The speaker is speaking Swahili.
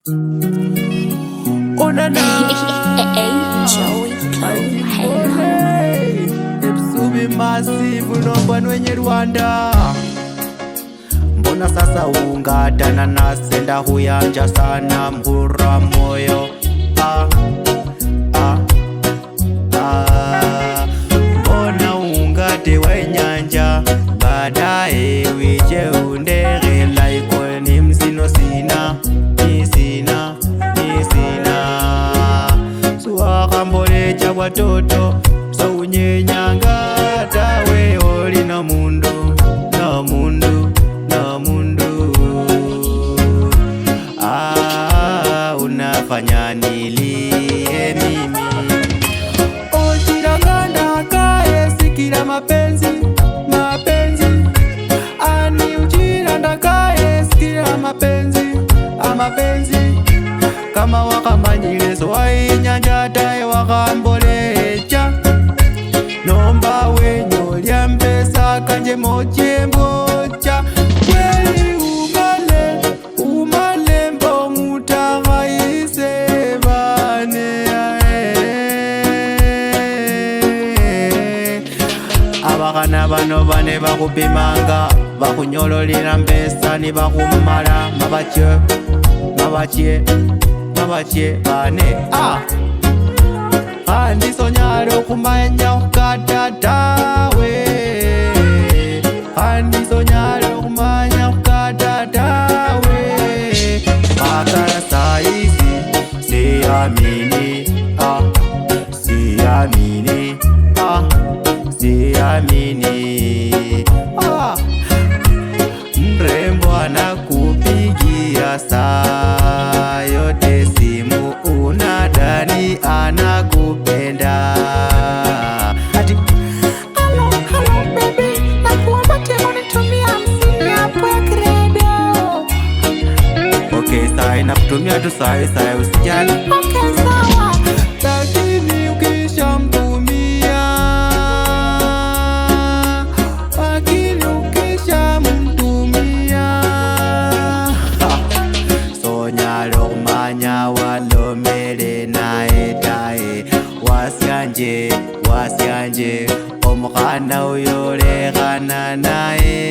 Oh na na Joey Cohen. Epsubi masivu nombwa nwenye Rwanda. Mbona sasa ungatana nasenda huyanja sana mhura moyo Mbona ungate wenyanja baadaye wije underela ikoni msino sina suwakambole cha watoto so unyenyanga tawe oli na mundu unafanya nilie mimi ojiraganda kae sikira mapenzi ani ujiranda kae sikira mapenzi kama wakamanyile so wainyanja tae wakambolecha nomba wenyo lya mpesa kanje mochembocha kweli umale mbo mutagaise bane abakana bano bane bakupimanga bakunyololera mpesa ni bakumala mabachye bane andisonyale okumanya okukatatawe andisonyale okumanya okukatatawe makala saizi siyamini mrembo anakupigia saa yote simu unadani anakupenda ati Hello baby, nakuomba tena nitumie 50 hapo ya credo. okay sai nakutumia tu sai usijali Okay, sawa. lakini ukishamtumia sonyalo kumanya walomele naye tae wasyanje omukhana uyolekana naye